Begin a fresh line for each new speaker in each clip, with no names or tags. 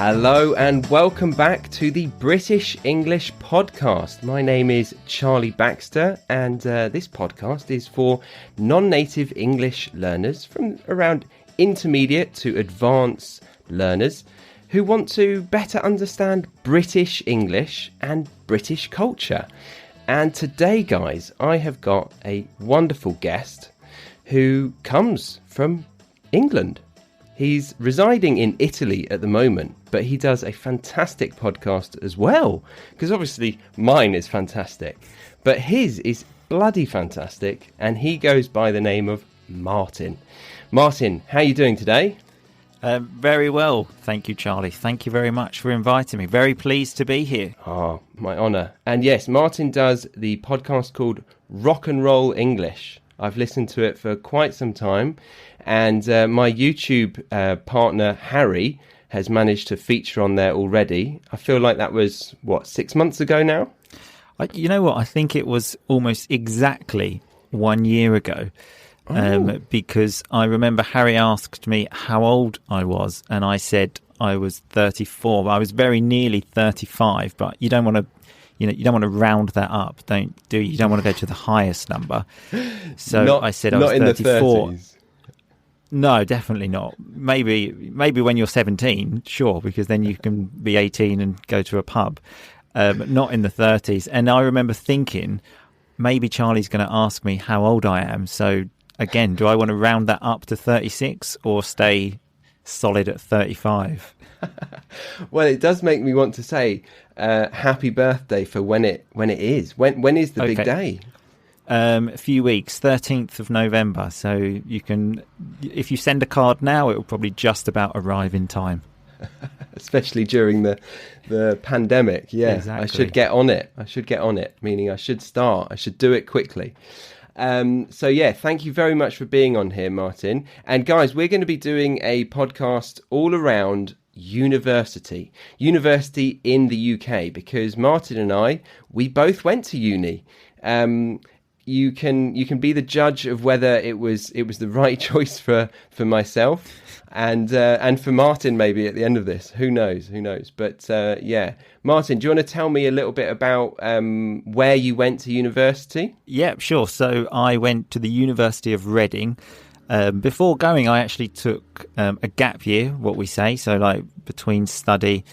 Hello and welcome back to the British English Podcast. My name is Charlie Baxter and this podcast is for non-native English learners from around intermediate to advanced learners who want to better understand British English and British culture. And today, guys, I have got a wonderful guest who comes from England. He's residing in Italy at the moment, but he does a fantastic podcast as well, because obviously mine is fantastic, but his is bloody fantastic, and he goes by the name of Martin. Martin, how are you doing today?
Very well, thank you, Charlie. Thank you very much for inviting me. Very pleased to be here.
Oh, my honour. And yes, Martin does the podcast called Rock and Roll English. I've listened to it for quite some time, and my YouTube partner Harry has managed to feature on there already. I feel like that was 6 months ago now.
You know what, I think it was almost exactly 1 year ago, because I remember Harry asked me how old I was, and I said I was 34. I was very nearly 35, but you don't want to round that up, you don't want to go to the highest number. So I said I was 34.
In the 30s.
No, definitely not. Maybe when you're 17, sure, because then you can be 18 and go to a pub. But not in the 30s. And I remember thinking, maybe Charlie's going to ask me how old I am. So again, do I want to round that up to 36 or stay solid at 35?
Well, it does make me want to say happy birthday for when it is. When is the big day?
A few weeks, 13th of November. So you can, if you send a card now, it will probably just about arrive in time.
Especially during the pandemic. Yeah,
exactly.
I should get on it. Meaning I should do it quickly. So yeah, thank you very much for being on here, Martin. And guys, we're going to be doing a podcast all around university in the UK, because Martin and we both went to uni. You can be the judge of whether it was the right choice for myself and for Martin maybe at the end of this. Who knows? But yeah, Martin, do you want to tell me a little bit about where you went to university?
Yeah, sure. So I went to the University of Reading. Before going, I actually took a gap year, what we say, so like between study.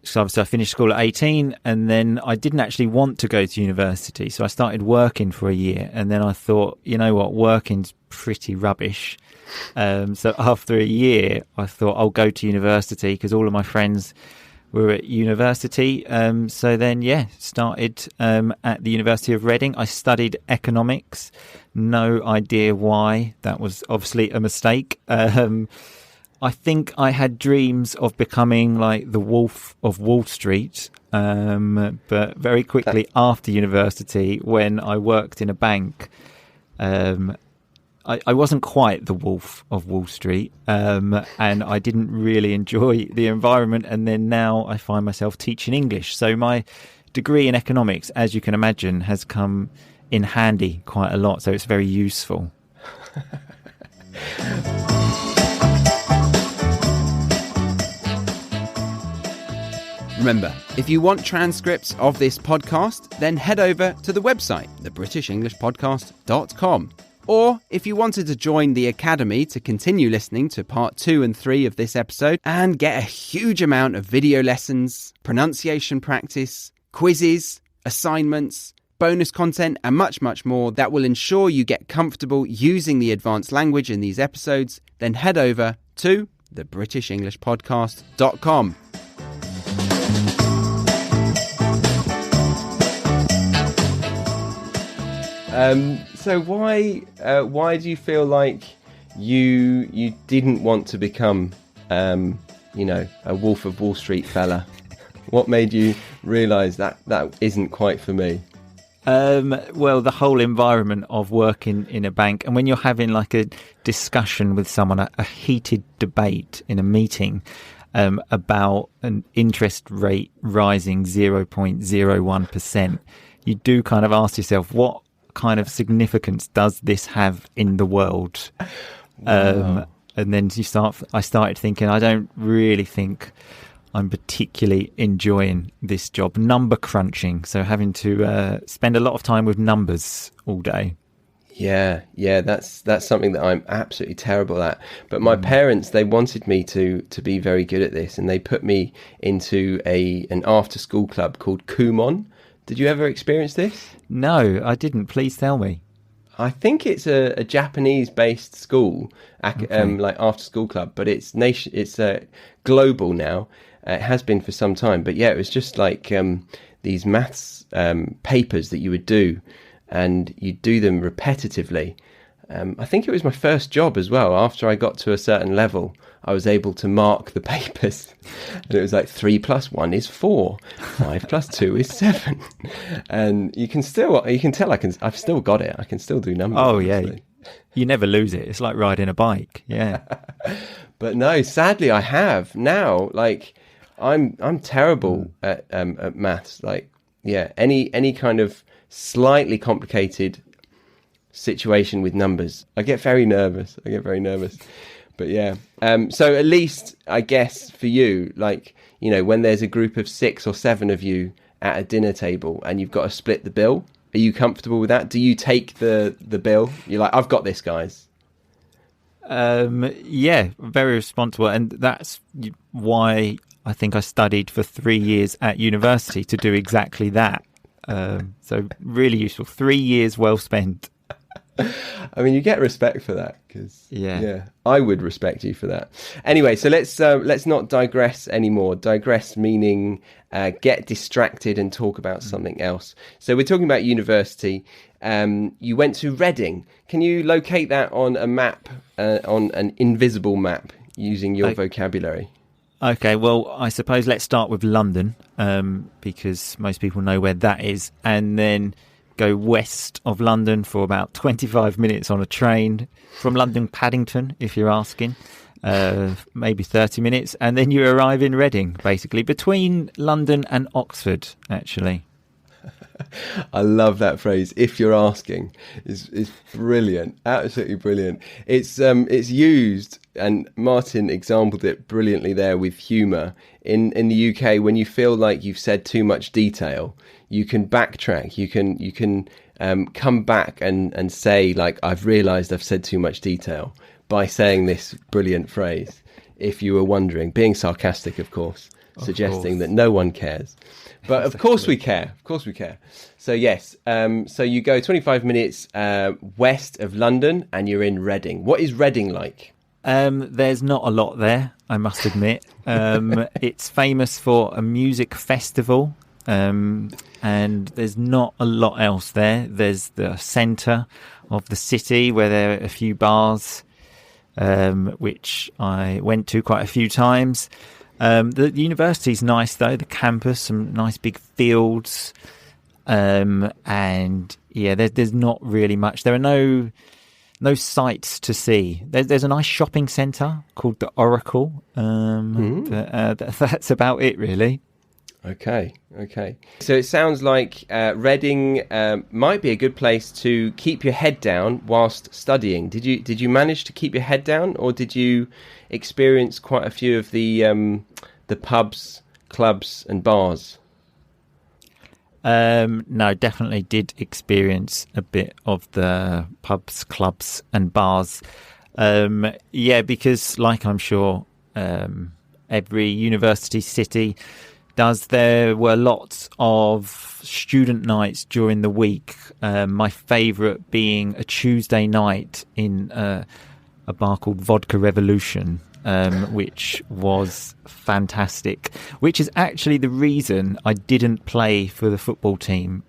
So obviously I finished school at 18, and then I didn't actually want to go to university, so I started working for a year, and then I thought, you know what, working's pretty rubbish. So after a year, I thought I'll go to university because all of my friends were at university. So then, started at the University of Reading. I studied economics. No idea why. That was obviously a mistake. I think I had dreams of becoming like the Wolf of Wall Street, but very quickly after university, when I worked in a bank, I wasn't quite the Wolf of Wall Street, and I didn't really enjoy the environment. And then now I find myself teaching English. So my degree in economics, as you can imagine, has come in handy quite a lot. So it's very useful.
Remember, if you want transcripts of this podcast, then head over to the website, thebritishenglishpodcast.com. Or if you wanted to join the Academy to continue listening to part 2 and 3 of this episode and get a huge amount of video lessons, pronunciation practice, quizzes, assignments, bonus content, and much, much more that will ensure you get comfortable using the advanced language in these episodes, then head over to thebritishenglishpodcast.com.
So why do you feel like you didn't want to become a Wolf of Wall Street fella? What made you realise that isn't quite for me?
Well, the whole environment of working in a bank, and when you're having like a discussion with someone, a heated debate in a meeting about an interest rate rising 0.01%, you do kind of ask yourself, what kind of significance does this have in the world?
Wow.
and then I started thinking, I don't really think I'm particularly enjoying this job, number crunching. So having to spend a lot of time with numbers all day.
Yeah, that's something that I'm absolutely terrible at. But my parents, they wanted me to be very good at this, and they put me into an after school club called Kumon. Did you ever experience this?
No, I didn't. Please tell me.
I think it's a Japanese-based school, like after-school club, but it's global now. It has been for some time, but yeah, it was just like these maths papers that you would do, and you do them repetitively. I think it was my first job as well. After I got to a certain level, I was able to mark the papers, and it was like 3 + 1 is 4, 5 + 2 is 7, and you can tell I've still got it. I can still do numbers.
Oh yeah, you never lose it. It's like riding a bike. Yeah.
But no, sadly, I have now. Like, I'm terrible at maths. Like, yeah, any kind of slightly complicated situation with numbers, I get very nervous. But yeah, so at least I guess for you, like, you know, when there's a group of 6 or 7 of you at a dinner table and you've got to split the bill, are you comfortable with that? Do you take the bill? You're like, I've got this, guys.
Yeah, very responsible, and that's why I think I studied for 3 years at university to do exactly that. So really useful. 3 years well spent.
I mean, you get respect for that, because I would respect you for that. Anyway, so let's not digress anymore. Digress meaning get distracted and talk about something else. So we're talking about university. You went to Reading. Can you locate that on a map, on an invisible map, using your vocabulary?
Okay, well, I suppose let's start with London, because most people know where that is, and then go west of London for about 25 minutes on a train from London Paddington, if you're asking, maybe 30 minutes, and then you arrive in Reading, basically, between London and Oxford, actually.
I love that phrase. If you're asking, is brilliant, absolutely brilliant. It's used, and Martin exampled it brilliantly there with humour. In the UK, when you feel like you've said too much detail, you can backtrack. You can come back and say, like, I've realised I've said too much detail, by saying this brilliant phrase. If you were wondering, being sarcastic, of course, suggesting that no one cares. But of course we care. Of course we care. So yes, so you go 25 minutes west of London and you're in Reading. What is Reading like?
There's not a lot there, I must admit. It's famous for a music festival, and there's not a lot else there. There's the centre of the city where there are a few bars, which I went to quite a few times. The university's nice though, the campus, some nice big fields, and yeah, there's not really much. There are no sights to see. There's a nice shopping centre called the Oracle, but that's about it really.
Okay. So it sounds like Reading might be a good place to keep your head down whilst studying. Did you manage to keep your head down, or did you experience quite a few of the pubs, clubs, and bars?
No, definitely did experience a bit of the pubs, clubs, and bars. Yeah, because like I'm sure every university city does, there were lots of student nights during the week. My favourite being a Tuesday night in a bar called Vodka Revolution, which was fantastic, which is actually the reason I didn't play for the football team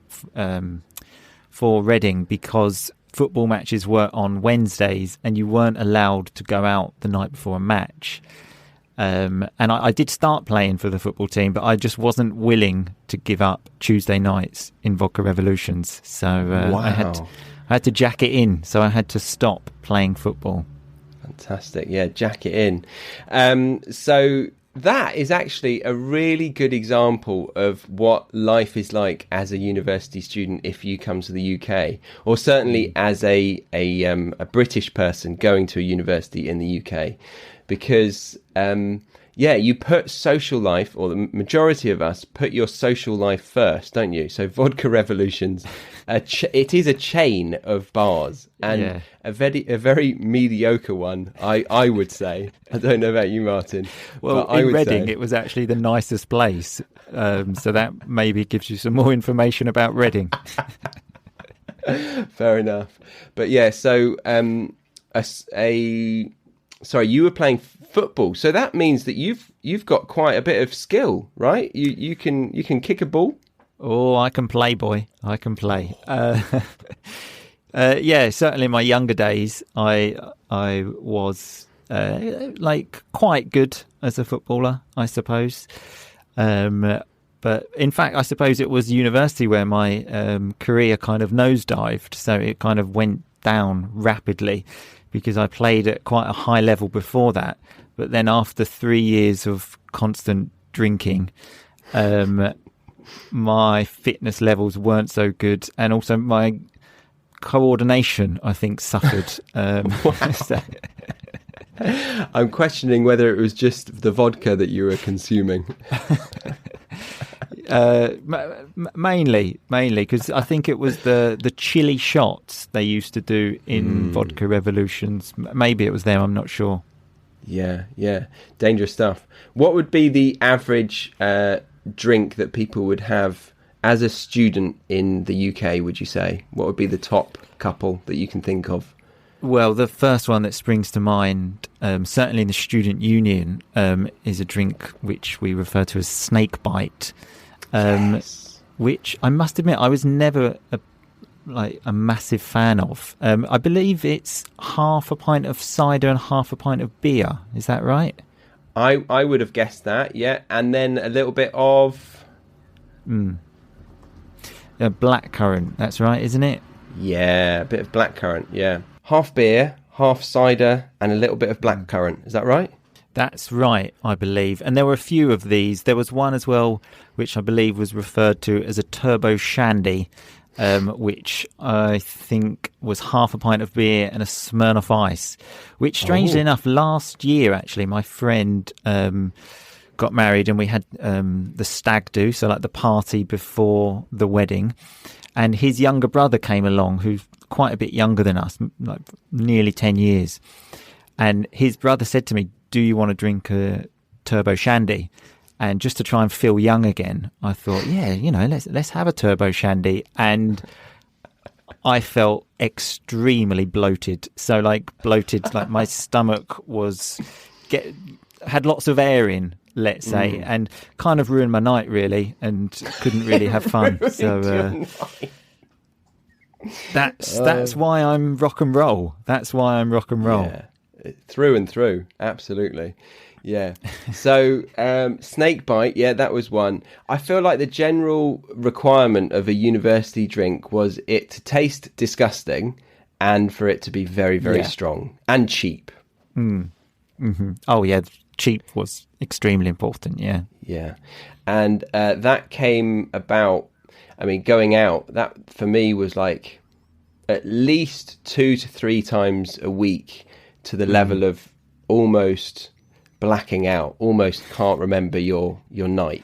for Reading, because football matches were on Wednesdays and you weren't allowed to go out the night before a match. And I did start playing for the football team, but I just wasn't willing to give up Tuesday nights in Vodka Revolutions. So
wow.
I had to jack it in, so I had to stop playing football.
Fantastic. Yeah, jack it in. So that is actually a really good example of what life is like as a university student if you come to the UK, or certainly as a British person going to a university in the UK, because you put social life, or the majority of us put your social life first, don't you? So Vodka Revolutions, it is a chain of bars, and a very mediocre one, I would say. I don't know about you, Martin.
Well, in Reading, it was actually the nicest place. So that maybe gives you some more information about Reading.
Fair enough. But yeah, so sorry, you were playing football, so that means that you've got quite a bit of skill, right? You can kick a ball.
Oh, I can play, boy. I can play. Certainly in my younger days, I was quite good as a footballer, I suppose. But in fact, I suppose it was university where my career kind of nosedived. So it kind of went down rapidly because I played at quite a high level before that. But then after 3 years of constant drinking, my fitness levels weren't so good. And also my coordination, I think, suffered.
I'm questioning whether it was just the vodka that you were consuming.
Mainly because I think it was the chili shots they used to do in Vodka Revolutions. Maybe it was them, I'm not sure.
Yeah, dangerous stuff. What would be the average drink that people would have as a student in the UK, would you say? What would be the top couple that you can think of?
Well, the first one that springs to mind, certainly in the student union, is a drink which we refer to as Snakebite. Which I must admit I was never a massive fan of. I believe it's half a pint of cider and half a pint of beer. Is that right?
I would have guessed that, yeah. And then a little bit of...
blackcurrant, that's right, isn't it?
Yeah, a bit of blackcurrant, yeah. Half beer, half cider, and a little bit of blackcurrant. Is that right?
That's right, I believe. And there were a few of these. There was one as well, which I believe was referred to as a turbo shandy, which I think was half a pint of beer and a Smirnoff Ice, which strangely enough, last year, actually, my friend got married and we had the stag do, so like the party before the wedding. And his younger brother came along, who's quite a bit younger than us, like nearly 10 years. And his brother said to me, do you want to drink a turbo shandy? And just to try and feel young again, I thought, let's have a turbo shandy. And I felt extremely bloated. So like my stomach had lots of air in, let's say, and kind of ruined my night really, and couldn't really have fun. So that's why I'm rock and roll. That's why I'm rock and roll.
Yeah. Through and through, absolutely. Yeah. So Snakebite, yeah, that was one. I feel like the general requirement of a university drink was it to taste disgusting and for it to be very, very strong and cheap.
Oh yeah, cheap was extremely important.
Yeah. And that came about, I mean, going out, that for me was like at least 2 to 3 times a week, to the level of almost blacking out, almost can't remember your night.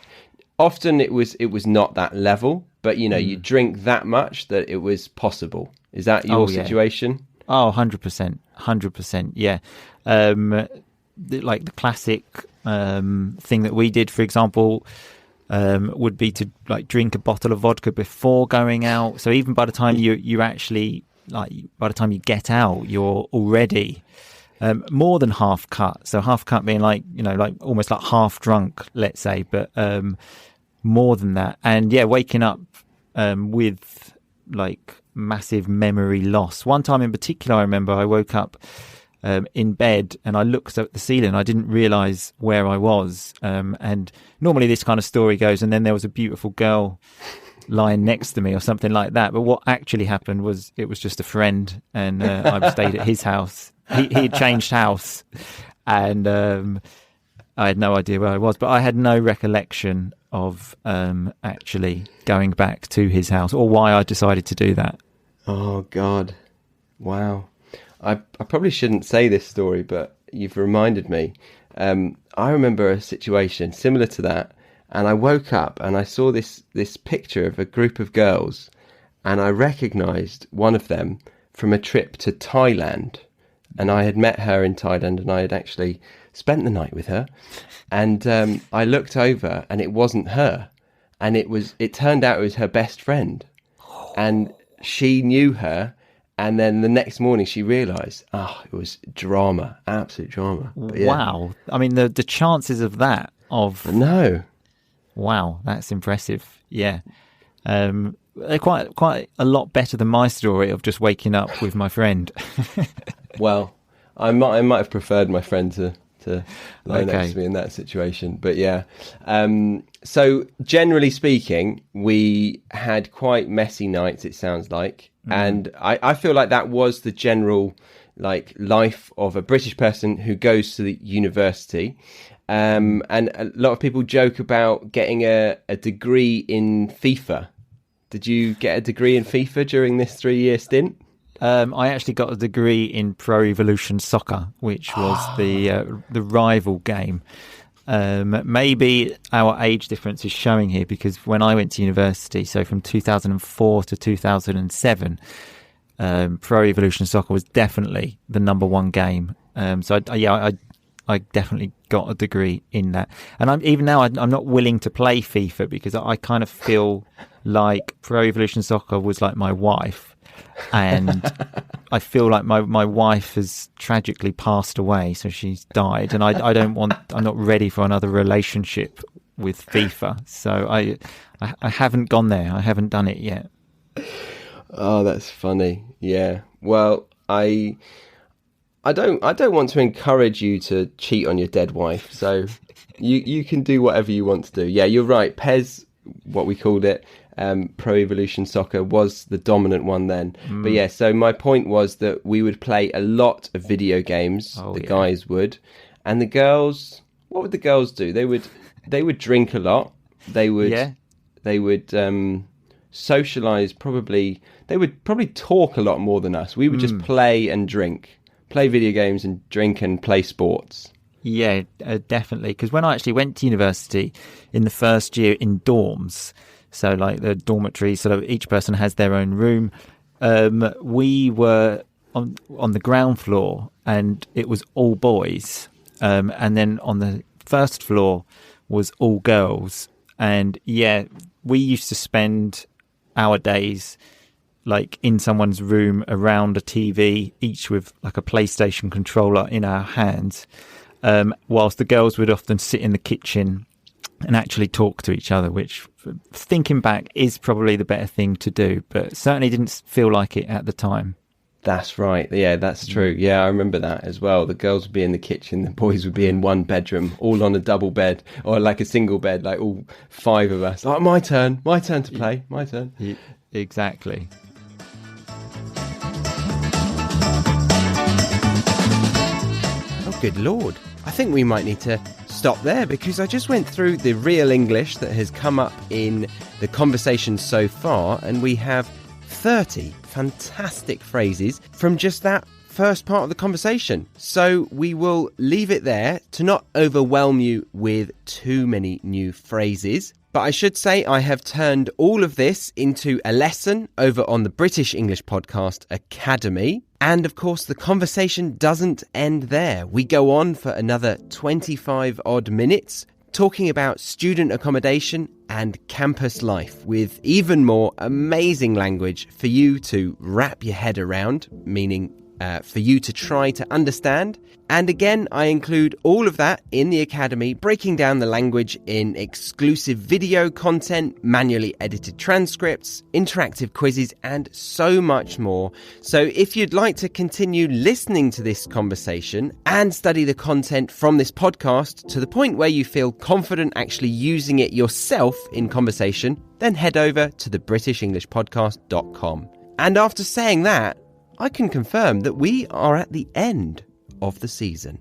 Often it was not that level, but you drink that much that it was possible. Is that your situation?
Oh, 100%, yeah. Like the classic thing that we did, for example, would be to like drink a bottle of vodka before going out. So even by the time you actually, like, by the time you get out, you're already more than half cut. So half cut being like, like almost like half drunk, let's say, but more than that. And yeah, waking up with like massive memory loss. One time in particular, I remember I woke up in bed and I looked at the ceiling. I didn't realize where I was. And normally this kind of story goes, and then there was a beautiful girl lying next to me or something like that. But what actually happened was it was just a friend, and I stayed at his house. He had changed house, and I had no idea where I was, but I had no recollection of actually going back to his house or why I decided to do that.
Oh, God. Wow. I probably shouldn't say this story, but you've reminded me. I remember a situation similar to that, and I woke up and I saw this picture of a group of girls, and I recognised one of them from a trip to Thailand. And I had met her in Thailand, and I had actually spent the night with her. And I looked over, and it wasn't her. And it turned out it was her best friend. And she knew her. And then the next morning she realised, it was drama, absolute drama. But yeah.
Wow. I mean, the chances of that,
No.
Wow, that's impressive. Yeah. They're quite a lot better than my story of just waking up with my friend.
Well, I might have preferred my friend to lie next to me in that situation. But yeah. So generally speaking, we had quite messy nights, it sounds like. And I feel like that was the general life of a British person who goes to the university. And a lot of people joke about getting a degree in FIFA. Did you get a degree in FIFA during this 3-year stint?
I actually got a degree in Pro Evolution Soccer, which was the rival game. Maybe our age difference is showing here, because when I went to university, so from 2004 to 2007, Pro Evolution Soccer was definitely the number one game. So I definitely got a degree in that. And even now, I'm not willing to play FIFA because I kind of feel like Pro Evolution Soccer was like my wife. And I feel like my wife has tragically passed away, so she's died, and I'm not ready for another relationship with FIFA, so I haven't gone there. I haven't done it yet.
Oh, that's funny. Yeah. Well, I don't want to encourage you to cheat on your dead wife, so you can do whatever you want to do. Yeah, you're right. PES, what we called it, Pro Evolution Soccer, was the dominant one then. But yeah, so my point was that we would play a lot of video games. Guys would, and the girls. What would the girls do? They would drink a lot. They would socialize. Probably they would probably talk a lot more than us. We would just play and drink, play video games and drink and play sports.
Yeah, definitely. Because when I actually went to university in the first year in dorms. So like the dormitory, sort of each person has their own room. We were on the ground floor, and it was all boys. And then on the first floor was all girls. And yeah, we used to spend our days like in someone's room around a TV, each with like a PlayStation controller in our hands, whilst the girls would often sit in the kitchen and actually talk to each other, which, thinking back, is probably the better thing to do, but certainly didn't feel like it at the time.
That's right. Yeah, that's true. Yeah, I remember that as well. The girls would be in the kitchen, the boys would be in one bedroom, all on a double bed, or like a single bed, like all 5 of us. Like, my turn to play, my turn.
Exactly.
Oh, good Lord. I think we might need to stop there, because I just went through the real English that has come up in the conversation so far, and we have 30 fantastic phrases from just that first part of the conversation. So we will leave it there to not overwhelm you with too many new phrases. But I should say I have turned all of this into a lesson over on the British English Podcast Academy. And of course, the conversation doesn't end there. We go on for another 25 odd minutes talking about student accommodation and campus life, with even more amazing language for you to wrap your head around, meaning for you to try to understand. And again, I include all of that in the Academy, breaking down the language in exclusive video content, manually edited transcripts, interactive quizzes, and so much more. So if you'd like to continue listening to this conversation and study the content from this podcast to the point where you feel confident actually using it yourself in conversation, then head over to thebritishenglishpodcast.com. And after saying that, I can confirm that we are at the end of the season.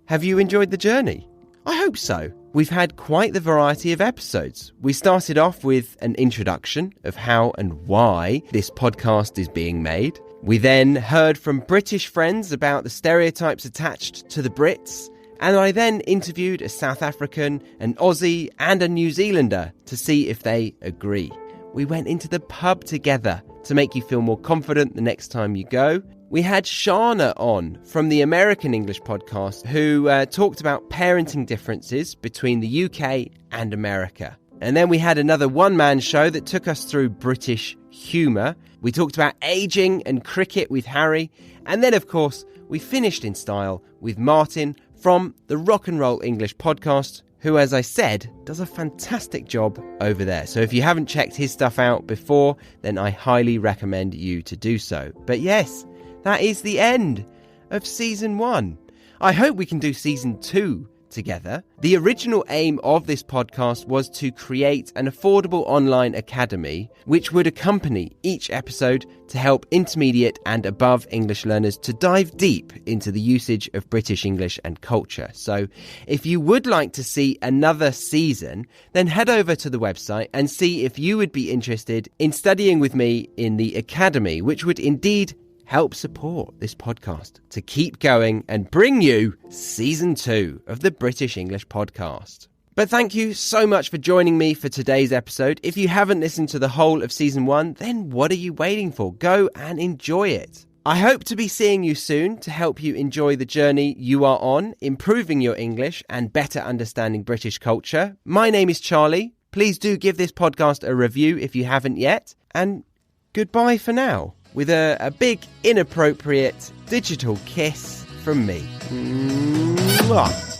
Have you enjoyed the journey? I hope so. We've had quite the variety of episodes. We started off with an introduction of how and why this podcast is being made. We then heard from British friends about the stereotypes attached to the Brits. And I then interviewed a South African, an Aussie and a New Zealander to see if they agree. We went into the pub together to make you feel more confident the next time you go. We had Shana on from the American English podcast who talked about parenting differences between the UK and America. And then we had another one-man show that took us through British humour. We talked about ageing and cricket with Harry. And then, of course, we finished in style with Martin from the Rock and Roll English podcast, who, as I said, does a fantastic job over there. So if you haven't checked his stuff out before, then I highly recommend you to do so. But yes, that is the end of Season 1. I hope we can do Season 2 together. The original aim of this podcast was to create an affordable online academy which would accompany each episode to help intermediate and above English learners to dive deep into the usage of British English and culture. So if you would like to see another season, then head over to the website and see if you would be interested in studying with me in the academy, which would indeed help support this podcast to keep going and bring you Season 2 of the British English Podcast. But thank you so much for joining me for today's episode. If you haven't listened to the whole of Season 1, then what are you waiting for? Go and enjoy it. I hope to be seeing you soon to help you enjoy the journey you are on, improving your English and better understanding British culture. My name is Charlie. Please do give this podcast a review if you haven't yet. And goodbye for now, with a big, inappropriate digital kiss from me. Mwah.